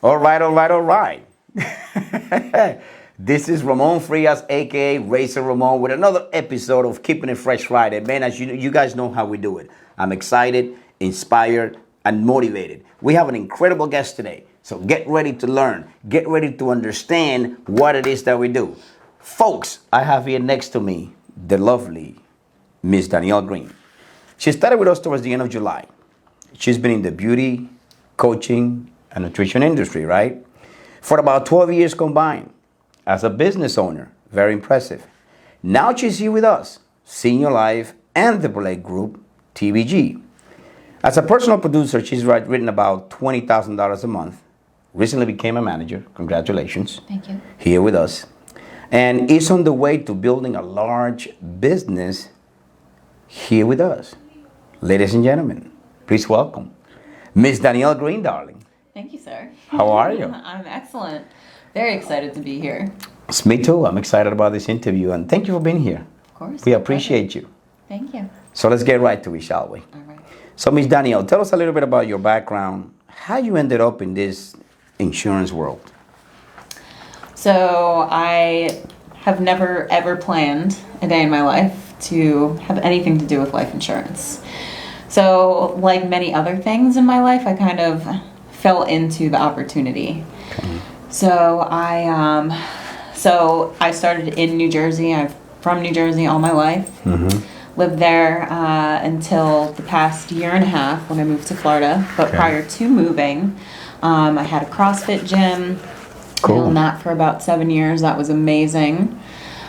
All right, all right, all right. This is Ramon Frias, aka Racer Ramon, with another episode of Keeping It Fresh Friday. Man, as you guys know how we do it. I'm excited, inspired, and motivated. We have an incredible guest today. So get ready to learn. Get ready to understand what it is that we do. Folks, I have here next to me the lovely Miss Danielle Green. She started with us towards the end of July. She's been in the beauty, coaching, and nutrition industry, right? For about 12 years combined. As a business owner, very impressive. Now she's here with us, Senior Life and the Blake Group, TBG. As a personal producer, she's written about $20,000 a month. Recently became a manager. Congratulations. Thank you. Here with us. And is on the way to building a large business here with us. Ladies and gentlemen, please welcome Miss Danielle Green, darling. Thank you, sir. How are you? I'm excellent. Very excited to be here. It's me too. I'm excited about this interview, and thank you for being here. Of course. We appreciate you. Thank you. So let's get right to it, shall we? All right. So, Miss Danielle, tell us a little bit about your background, how you ended up in this insurance world. So I have never ever planned a day in my life to have anything to do with life insurance. So like many other things in my life, I kind of fell into the opportunity. Okay. So I started in New Jersey. I'm from New Jersey all my life. Mm-hmm. Lived there until the past year and a half when I moved to Florida. But prior to moving, I had a CrossFit gym. Cool. I owned that for about 7 years. That was amazing.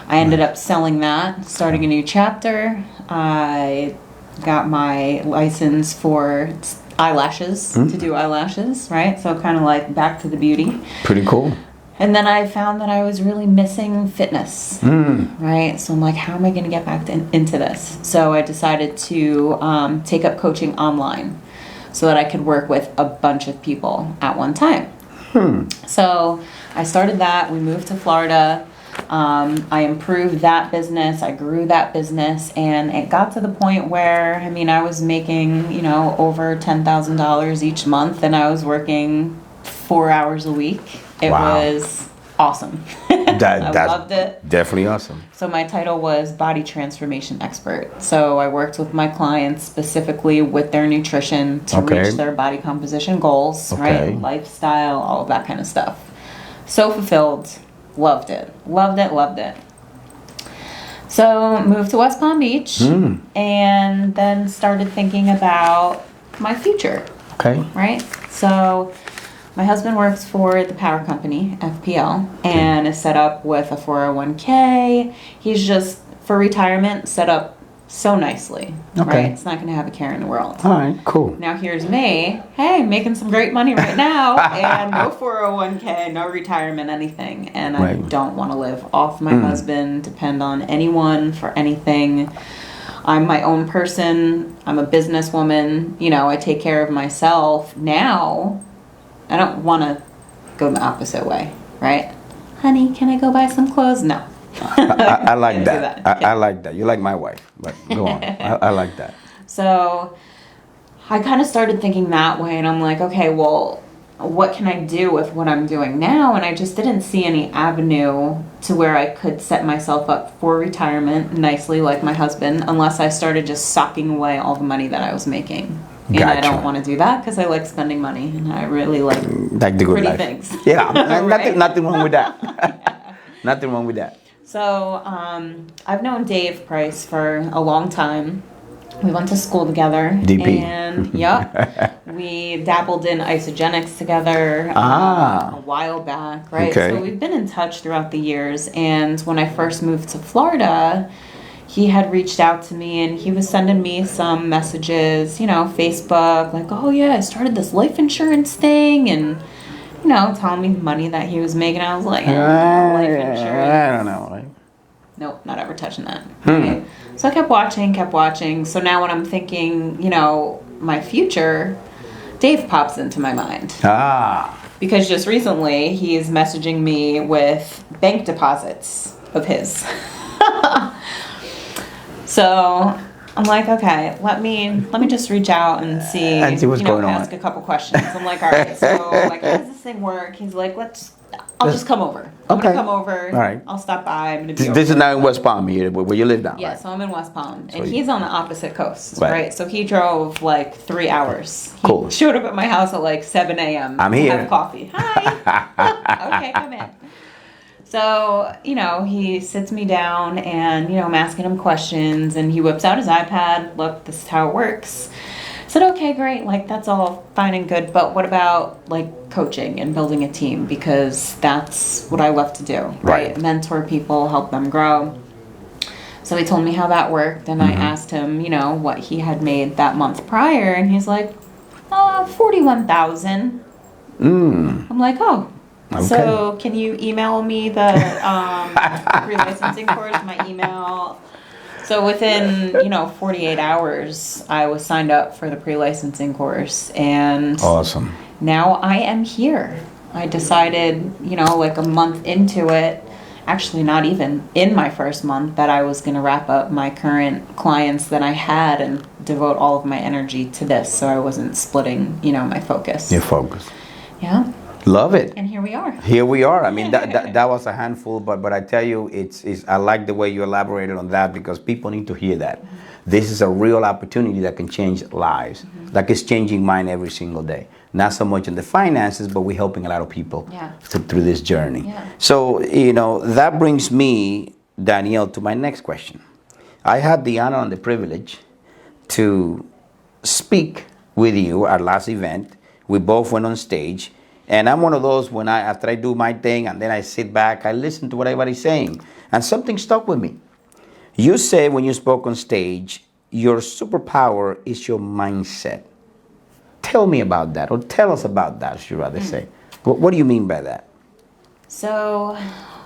I ended up selling that, starting a new chapter. I got my license for eyelashes, to do eyelashes, right? So kind of like back to the beauty. Pretty cool. And then I found that I was really missing fitness, right? So I'm like, how am I going to get back into this? So I decided to take up coaching online so that I could work with a bunch of people at one time. So I started that. We moved to Florida. I improved that business. I grew that business, and it got to the point where, I mean, I was making, over $10,000 each month, and I was working 4 hours a week. It was awesome. I loved it. Definitely awesome. So my title was Body Transformation Expert. So I worked with my clients specifically with their nutrition to reach their body composition goals, right? Lifestyle, all of that kind of stuff. So fulfilled. Loved it. Loved it. Loved it. So moved to West Palm Beach and then started thinking about my future. Okay. Right? So my husband works for the power company, FPL, and is set up with a 401k. He's just, for retirement, set up so nicely, right? It's not going to have a care in the world. All right, cool. Now here's me, hey, making some great money right now, and no 401k, no retirement, anything. And I don't want to live off my husband, depend on anyone for anything. I'm my own person. I'm a businesswoman. I take care of myself. Now, I don't want to go the opposite way, right? Honey, can I go buy some clothes? No. I like that. I like that. You're like my wife, but go on. I like that. So I kind of started thinking that way, and I'm like, okay, well, what can I do with what I'm doing now? And I just didn't see any avenue to where I could set myself up for retirement nicely like my husband, unless I started just socking away all the money that I was making. And I don't want to do that because I like spending money, and I really like the good pretty life. things. Yeah, nothing wrong with that. Nothing wrong with that. So I've known Dave Price for a long time. We went to school together. DP. And we dabbled in isogenics together a while back, right? Okay. So we've been in touch throughout the years. And when I first moved to Florida, he had reached out to me, and he was sending me some messages, Facebook, like, oh yeah, I started this life insurance thing, and telling me the money that he was making. I was like, life insurance. I don't know. Right? Nope, not ever touching that. Okay. So I kept watching. So now when I'm thinking, my future, Dave pops into my mind. Because just recently he's messaging me with bank deposits of his. So I'm like, okay, let me just reach out and see what's going on. Ask a couple questions. I'm like, all right, so like, how does this thing work? He's like, I'll just come over. I'm gonna come over. All right. I'll stop by. I'm gonna be This is now in West Palm here, where you live now. Yeah, right? so I'm in West Palm, and he's on the opposite coast, Right. right? So he drove like 3 hours. He Cool. showed up at my house at like 7 a.m. I'm to here. have coffee. Hi. Okay, come in. So, he sits me down and, I'm asking him questions, and he whips out his iPad. Look, this is how it works. I said, okay, great. Like, that's all fine and good. But what about, like, coaching and building a team? Because that's what I love to do, right? Mentor people, help them grow. So he told me how that worked, and I asked him, what he had made that month prior, and he's like, $41,000. I'm like, oh. Okay. So can you email me the pre-licensing course, my email? So within, 48 hours, I was signed up for the pre-licensing course. And awesome. Now I am here. I decided, like a month into it, actually not even in my first month, that I was going to wrap up my current clients that I had and devote all of my energy to this. So I wasn't splitting, my focus. Your focus. Yeah. Love it. And here we are. Here we are. I mean, that was a handful, but I tell you, it's I like the way you elaborated on that, because people need to hear that. This is a real opportunity that can change lives. Like it's changing mine every single day. Not so much in the finances, but we're helping a lot of people through this journey. Yeah. So, that brings me, Danielle, to my next question. I had the honor and the privilege to speak with you at last event. We both went on stage. And I'm one of those, after I do my thing and then I sit back, I listen to what everybody's saying. And something stuck with me. You say when you spoke on stage, your superpower is your mindset. Tell me about that, or tell us about that, I should rather say. What do you mean by that? So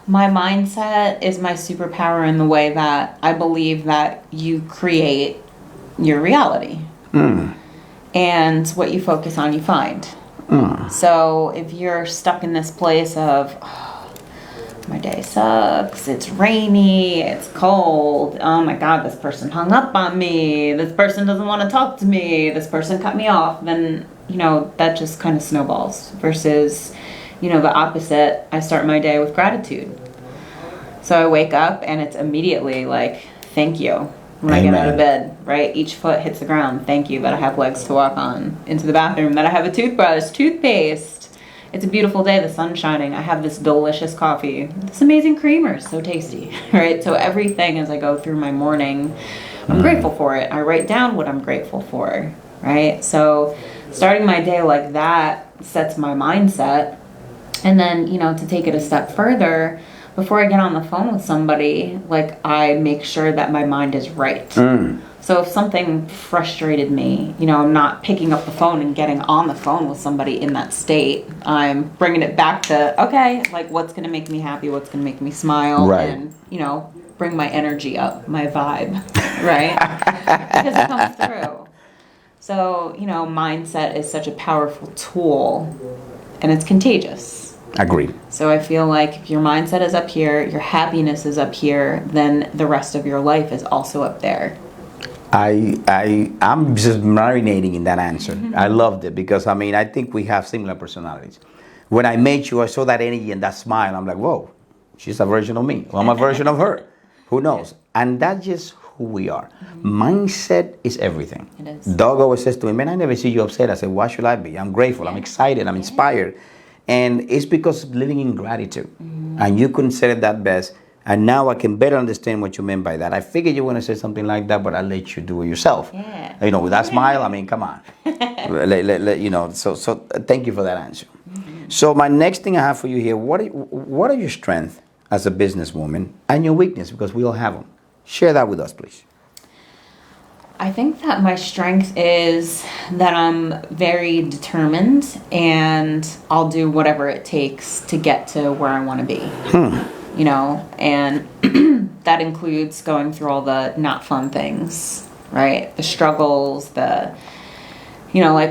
my mindset is my superpower in the way that I believe that you create your reality. And what you focus on, you find. So if you're stuck in this place of, my day sucks, it's rainy, it's cold, oh my God, this person hung up on me, this person doesn't want to talk to me, this person cut me off, then, that just kind of snowballs. Versus, the opposite, I start my day with gratitude. So I wake up and it's immediately like, thank you. When I get out of bed, right? Each foot hits the ground. Thank you that I have legs to walk on. Into the bathroom, that I have a toothbrush, toothpaste. It's a beautiful day. The sun's shining. I have this delicious coffee. This amazing creamer. So tasty, right? So everything as I go through my morning, I'm grateful for it. I write down what I'm grateful for, right? So starting my day like that sets my mindset. And then, to take it a step further, before I get on the phone with somebody, like, I make sure that my mind is right. So if something frustrated me, I'm not picking up the phone and getting on the phone with somebody in that state. I'm bringing it back to, okay, like, what's going to make me happy? What's going to make me smile? Right. And, bring my energy up, my vibe, right? Because it comes through. So, mindset is such a powerful tool, and it's contagious. Agreed. So I feel like if your mindset is up here, your happiness is up here, then the rest of your life is also up there. I'm just marinating in that answer. I loved it because, I think we have similar personalities. When I met you, I saw that energy and that smile. I'm like, whoa, she's a version of me. Well, I'm a version of her. Who knows? And that's just who we are. Mindset is everything. It is. Doug always says to me, man, I never see you upset. I said, why should I be? I'm grateful. I'm excited. I'm inspired. And it's because of living in gratitude. And you couldn't say it that best. And now I can better understand what you meant by that. I figured you were going to say something like that, but I'll let you do it yourself. Yeah. With that smile, come on. So thank you for that answer. So my next thing I have for you here, what are your strengths as a businesswoman and your weakness? Because we all have them. Share that with us, please. I think that my strength is that I'm very determined, and I'll do whatever it takes to get to where I want to be. And that includes going through all the not fun things, right? The struggles, like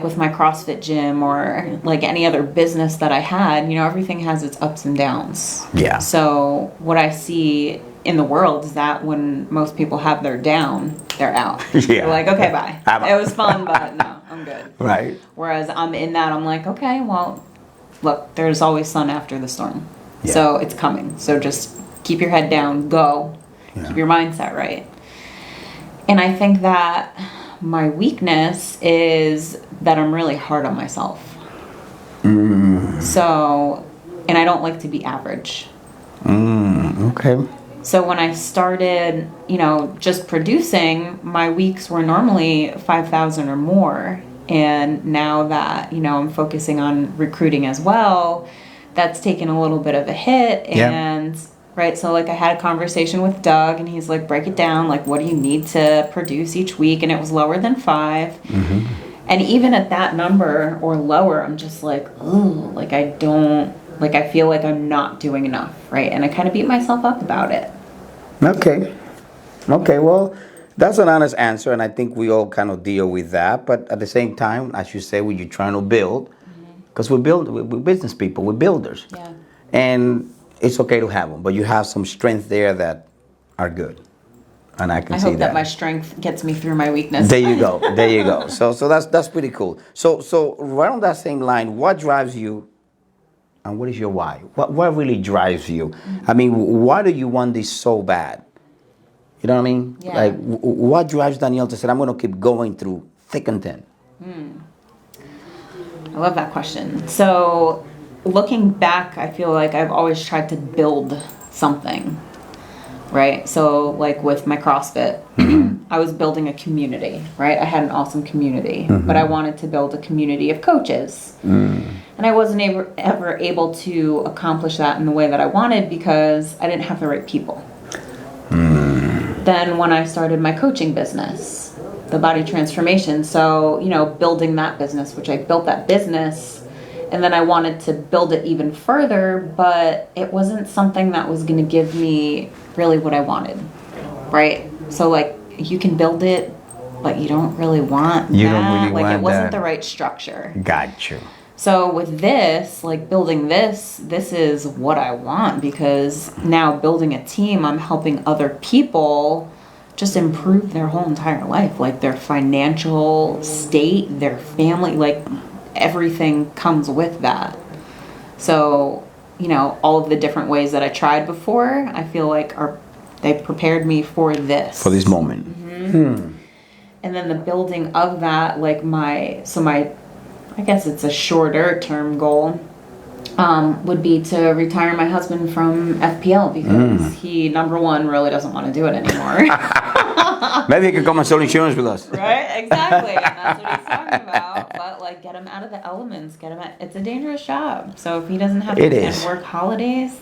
with my CrossFit gym or like any other business that I had, everything has its ups and downs. Yeah. So what I see in the world is that when most people have their down, they're out. Yeah. They're like, okay, bye. I'm out. It was fun, but no, I'm good. Right. Whereas I'm in that, I'm like, okay, well, look, there's always sun after the storm. Yeah. So it's coming. So just keep your head down, go, keep your mindset right. And I think that my weakness is that I'm really hard on myself. So, and I don't like to be average. Okay. So when I started, just producing, my weeks were normally 5,000 or more. And now that, I'm focusing on recruiting as well, that's taken a little bit of a hit. And, right, so like I had a conversation with Doug and he's like, break it down. Like, what do you need to produce each week? And it was lower than 5. And even at that number or lower, I'm just like, oh, like I feel like I'm not doing enough, right? And I kind of beat myself up about it. Okay, well, that's an honest answer, and I think we all kind of deal with that. But at the same time, as you say, when you're trying to build, because we're business people, we're builders. Yeah. And it's okay to have them, but you have some strength there that are good. And I can see that. I hope that my strength gets me through my weakness. There you go. So that's pretty cool. So right on that same line, what drives you and what is your why? What really drives you? I mean, why do you want this so bad? You know what I mean? Yeah. Like, what drives Danielle to say, I'm going to keep going through thick and thin? I love that question. So looking back, I feel like I've always tried to build something. Right? So like with my CrossFit, I was building a community, right? I had an awesome community, but I wanted to build a community of coaches. And I wasn't ever able to accomplish that in the way that I wanted because I didn't have the right people. Then when I started my coaching business, the body transformation, so, building that business, which I built that business, and then I wanted to build it even further, but it wasn't something that was going to give me really what I wanted, right? So like you can build it, but you don't really want You that. don't really like want it wasn't that. the right structure. Got you. So with this, like building this is what I want because now building a team, I'm helping other people just improve their whole entire life, like their financial state, their family, like everything comes with that. So, all of the different ways that I tried before, I feel like they prepared me for this. For this moment. And then the building of that, like I guess it's a shorter term goal, would be to retire my husband from FPL because he, number one, really doesn't want to do it anymore. Maybe he could come and sell insurance with us. Right? Exactly. And that's what he's talking about. But like get him out of the elements, it's a dangerous job. So if he doesn't have to work holidays,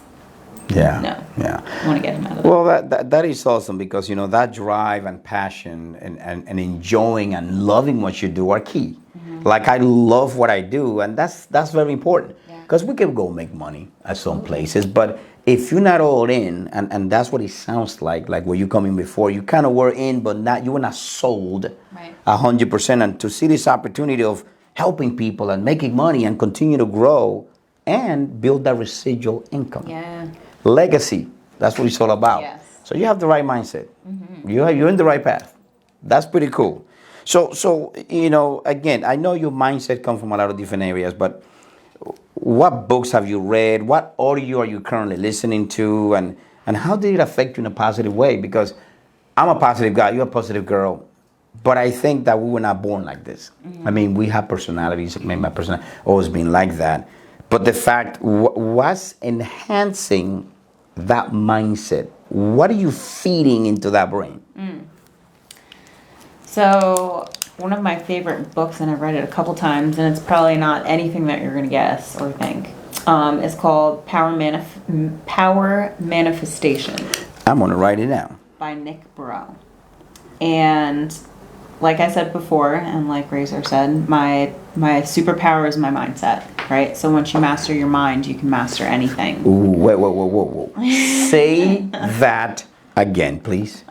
Yeah. I want to get him out of that. Well, that is awesome because, that drive and passion and enjoying and loving what you do are key. Like I love what I do, and that's very important because we can go make money at some places, but if you're not all in, and that's what it sounds like where you come in before, you kind of were in, but you were not sold 100%, and to see this opportunity of helping people and making money and continue to grow and build that residual income. Yeah. Legacy, that's what it's all about. Yes. So you have the right mindset. You're in the right path. That's pretty cool. So again, I know your mindset comes from a lot of different areas, but what books have you read? What audio are you currently listening to? And how did it affect you in a positive way? Because I'm a positive guy, you're a positive girl, but I think that we were not born like this. I mean, we have personalities. I mean, my personality always been like that. But the fact was enhancing that mindset. What are you feeding into that brain? So one of my favorite books, and I've read it a couple times, and it's probably not anything that you're going to guess or think. It's called Power Manifestation. I'm going to write it down. By Nick Burrow. And like I said before, and like Razor said, my superpower is my mindset, right? So once you master your mind, you can master anything. Ooh, whoa. Say that again, please.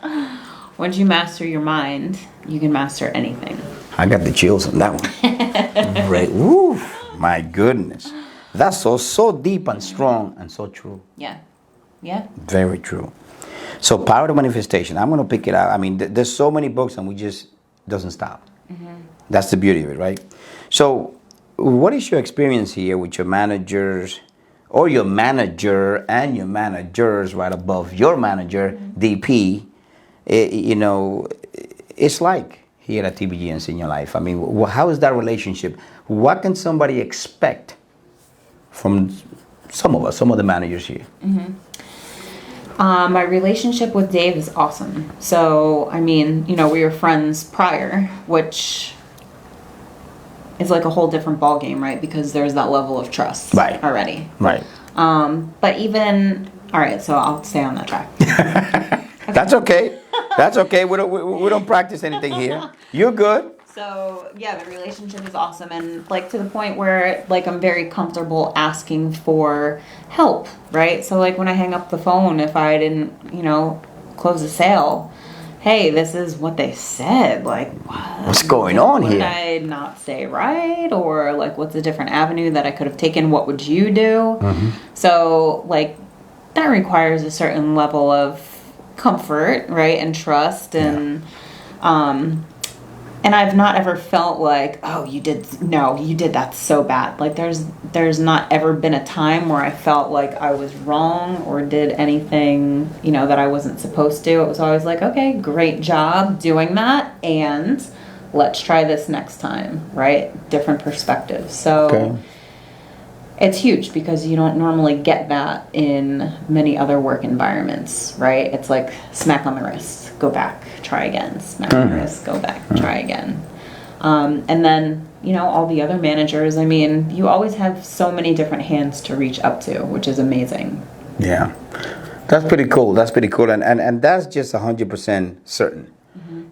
Once you master your mind, you can master anything. I got the chills on that one. Right. Woo, my goodness. That's so deep and strong and so true. Yeah. Very true. So power of manifestation. I'm going to pick it out. I mean, there's so many books, and we just doesn't stop. That's the beauty of it, right? So, what is your experience here with your managers, or your manager and your managers right above your manager, DP? It's like here at TBG and Senior Life. I mean, how is that relationship? What can somebody expect from some of the managers here? My relationship with Dave is awesome. So, I mean, we were friends prior, which is like a whole different ballgame, right? Because there's that level of trust already. Right. But even, all right, so I'll stay on that track. Okay. That's okay. That's okay. We don't practice anything here. You're good. So, yeah, the relationship is awesome, and like to the point where like I'm very comfortable asking for help, right? So like when I hang up the phone, if I didn't, close a sale, hey, this is what they said, like what's going on here? Did I not say right? Or like what's a different avenue that I could have taken? What would you do? So like that requires a certain level of comfort, right? And trust, and and I've not ever felt like, oh, you did that so bad. Like there's not ever been a time where I felt like I was wrong or did anything, that I wasn't supposed to. It was always like, okay, great job doing that, and let's try this next time, right? Different perspectives. So it's huge because you don't normally get that in many other work environments, right? It's like smack on the wrist, go back, try again, smack on the wrist, go back, try again. And then, all the other managers, I mean, you always have so many different hands to reach up to, which is amazing. Yeah, that's pretty cool. And that's just 100% certain.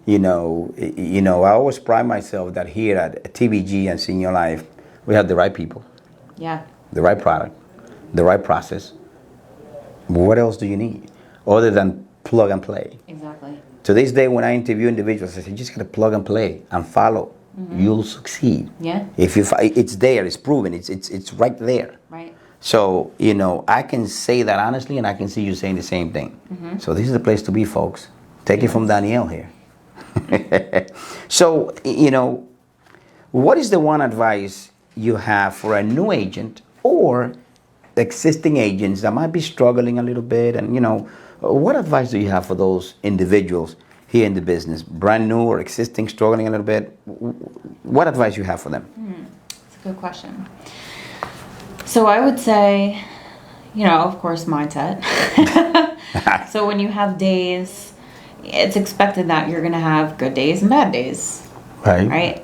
I always pride myself that here at TBG and Senior Life, we have the right people. Yeah. The right product, the right process. What else do you need other than plug and play? Exactly. To this day, when I interview individuals, I say, you just got to plug and play and follow. You'll succeed. Yeah. It's there, it's proven, it's right there. Right. So, I can say that honestly, and I can see you saying the same thing. So this is the place to be, folks. Take it from Danielle here. So, what is the one advice you have for a new agent or existing agents that might be struggling a little bit? And, what advice do you have for those individuals here in the business, brand new or existing, struggling a little bit? What advice you have for them? That's a good question. So I would say, of course, mindset. So when you have days, it's expected that you're going to have good days and bad days. Right?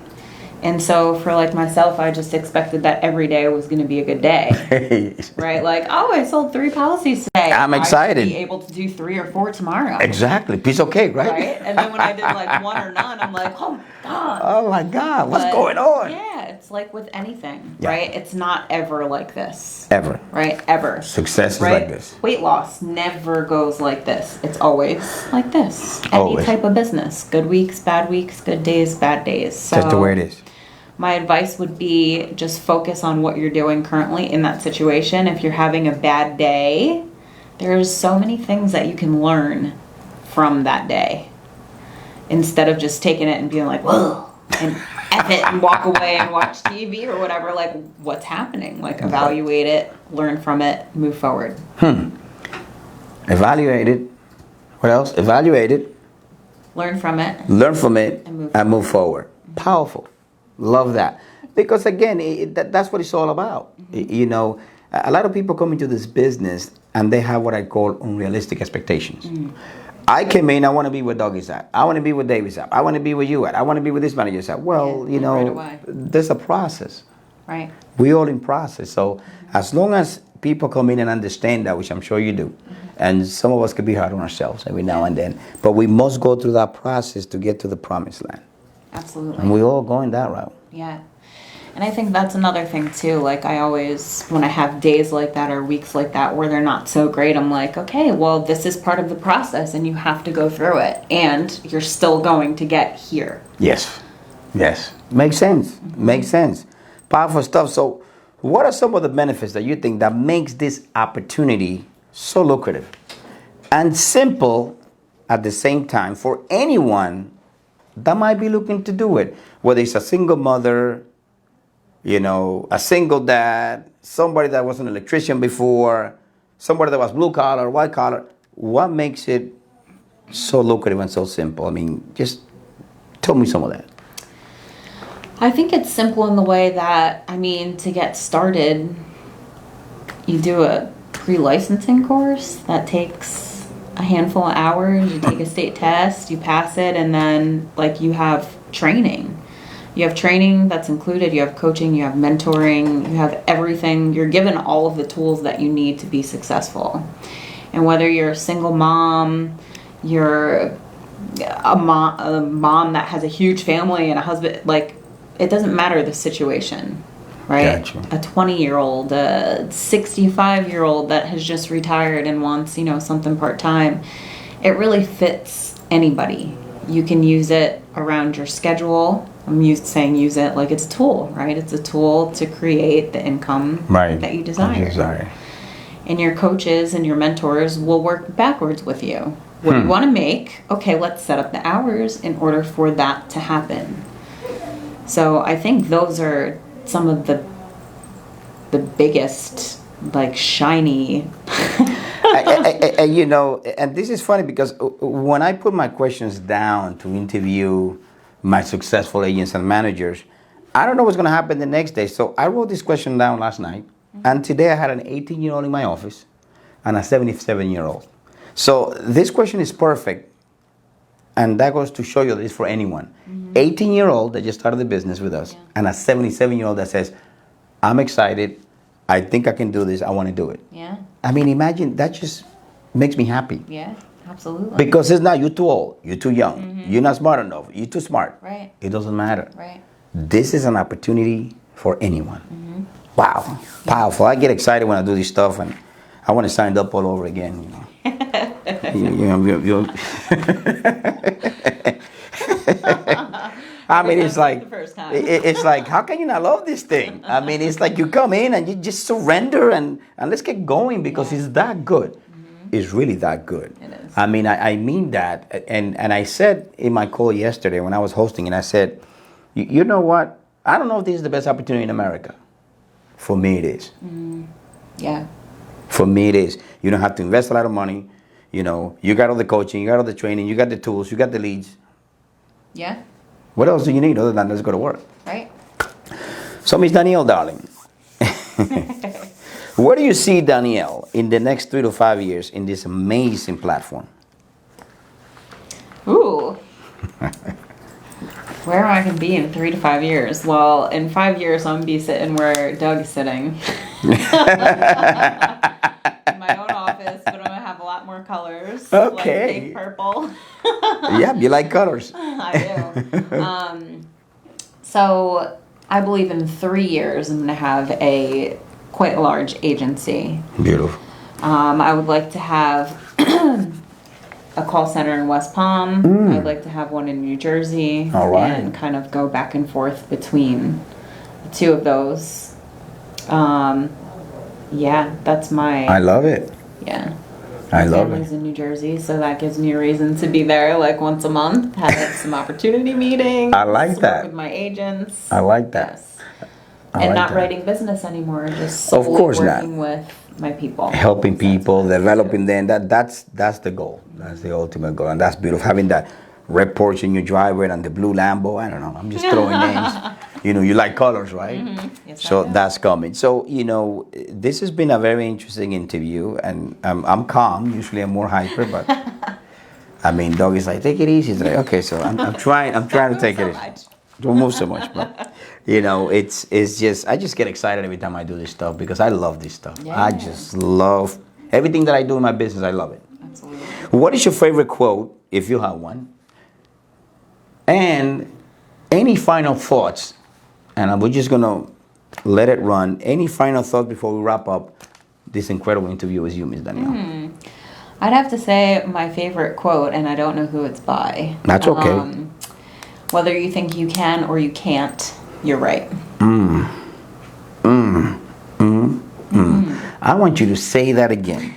And so for like myself, I just expected that every day was going to be a good day. Right? Like, oh, I sold 3 policies today. I'm excited. I should be able to do 3 or 4 tomorrow. Exactly. Piece of cake, right? Right? And then when I did like 1 or none, I'm like, oh my God. Oh my God, what's going on? Yeah, it's like with anything, right? It's not ever like this. Ever. Right? Ever. Success is like this. Weight loss never goes like this. It's always like this. Always. Any type of business. Good weeks, good days, bad days. So just the way it is. my advice would be just focus on what you're doing currently in that situation. If you're having a bad day, there's so many things that you can learn from that day. Instead of just taking it and being like, whoa, and F it and walk away and watch TV or whatever, like what's happening? Like evaluate it, learn from it, move forward. Evaluate it. What else? Evaluate it. Learn from it. Learn from it and move forward. Powerful. Love that. Because again, that's what it's all about. You know, a lot of people come into this business and they have what I call unrealistic expectations. I came in, I want to be where Doug is at. I want to be where Dave is at. I want to be where you at. I want to be where this manager is at. Well, you know, right, there's a process. Right. We all in process. So as long as people come in and understand that, which I'm sure you do, and some of us could be hard on ourselves every now and then, but we must go through that process to get to the promised land. Absolutely. And we all going that route. Yeah. And I think that's another thing too. Like I always, when I have days like that or weeks like that where they're not so great, I'm like, okay, well, this is part of the process and you have to go through it. And you're still going to get here. Yes. Yes. Makes sense. Makes sense. Powerful stuff. So what are some of the benefits that you think that makes this opportunity so lucrative? and simple at the same time for anyone that might be looking to do it. Whether it's a single mother, a single dad, somebody that was an electrician before, somebody that was blue collar, white collar. What makes it so lucrative and so simple? I mean, just tell me some of that. I think it's simple in the way that, to get started, you do a pre-licensing course that takes a handful of hours. You take a state test, you pass it, and then you have training. You have training that's included, you have coaching, you have mentoring, you have everything. You're given all of the tools that you need to be successful. And whether you're a single mom, you're a mom that has a huge family and a husband, it doesn't matter the situation, right? Gotcha. A 20-year-old, a 65-year-old that has just retired and wants, something part-time. It really fits anybody. You can use it around your schedule. I'm saying use it like it's a tool, right? It's a tool to create the income that you desire. And your coaches and your mentors will work backwards with you. What you want to make, okay, let's set up the hours in order for that to happen. So I think those are some of the biggest, shiny. And this is funny because when I put my questions down to interview my successful agents and managers, I don't know what's going to happen the next day. So I wrote this question down last night. And today I had an 18-year-old in my office and a 77-year-old. So this question is perfect. And that goes to show you that it's for anyone. 18-year-old that just started the business with us, and a 77-year-old that says, I'm excited. I think I can do this. I want to do it. Yeah. Imagine, that just makes me happy. Yeah, absolutely. Because it's not, you're too old, you're too young, you're not smart enough, you're too smart. Right. It doesn't matter. Right. This is an opportunity for anyone. Wow. Powerful. I get excited when I do this stuff, and I want to sign up all over again. It's like, it's like, how can you not love this thing? It's like you come in and you just surrender and let's get going because it's that good. It's really that good. It is. I mean that. And I said in my call yesterday when I was hosting, and I said, you know what? I don't know if this is the best opportunity in America. For me, it is. Yeah. For me, it is. You don't have to invest a lot of money. You got all the coaching, you got all the training, you got the tools, you got the leads. Yeah. What else do you need other than let's go to work? Right. So, Miss Danielle, darling, where do you see Danielle in the next 3 to 5 years in this amazing platform? Ooh. Where I can be in 3 to 5 years? Well, in 5 years, I'm going to be sitting where Doug is sitting. In my own office, but I'm going to have a lot more colors. Okay. Like big purple. Yeah, you like colors. I do. So I believe in 3 years, I'm going to have a quite large agency. Beautiful. I would like to have a call center in West Palm. I'd like to have one in New Jersey. All right. And kind of go back and forth between the two of those. Yeah, that's my... I love it. Yeah. I love family's it. in New Jersey, so that gives me a reason to be there once a month, have some opportunity meetings. I like that. Work with my agents. I like that. Yes. And like not that. writing business anymore, just Of solely course not. working with my people. Helping people, developing them. That's the goal. That's the ultimate goal, and that's beautiful. Having that red Porsche in your driveway and the blue Lambo. I don't know. I'm just throwing names. You like colors, right? Yes, So that's coming. So this has been a very interesting interview, and I'm calm. Usually I'm more hyper, but Doug is like, take it easy. It's like, okay, so I'm trying to take it easy. Don't move so much, but it's just I just get excited every time I do this stuff because I love this stuff. Yeah. I just love everything that I do in my business. I love it. Absolutely. What is your favorite quote, if you have one? And any final thoughts? And we're just gonna let it run. Any final thoughts before we wrap up this incredible interview with you, Ms. Danielle? I'd have to say my favorite quote, and I don't know who it's by. That's okay. Whether you think you can or you can't, you're right. I want you to say that again.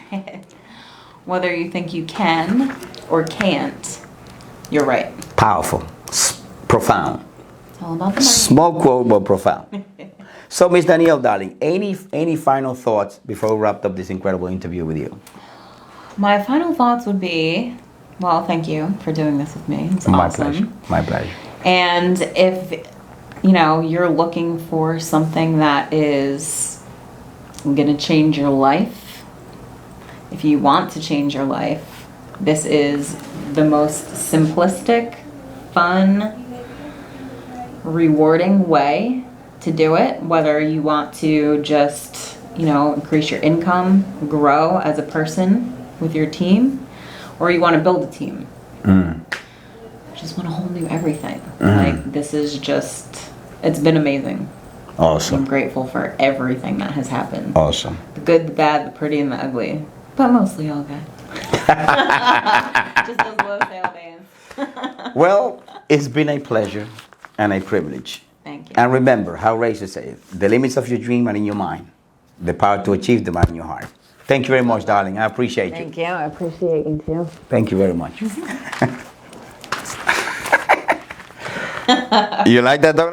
Whether you think you can or can't, you're right. Powerful. Profound. It's all about the money. Small quote, but profound. So, Miss Danielle, darling, any final thoughts before we wrap up this incredible interview with you? My final thoughts would be, well, thank you for doing this with me. It's awesome. Pleasure. My pleasure. And if, you're looking for something that is going to change your life, if you want to change your life, this is the most simplistic, fun, rewarding way to do it. Whether you want to just, increase your income, grow as a person with your team, or you want to build a team. Just want a whole new everything. Like, this is just, it's been amazing. Awesome. I'm grateful for everything that has happened. Awesome. The good, the bad, the pretty, and the ugly. But mostly all good. Just those low sale days. Well, it's been a pleasure and a privilege. Thank you. And remember how Razor said, the limits of your dream are in your mind. The power to achieve them are in your heart. Thank you very much, darling. I appreciate you. Thank you. I appreciate you too. Thank you very much. You like that, dog?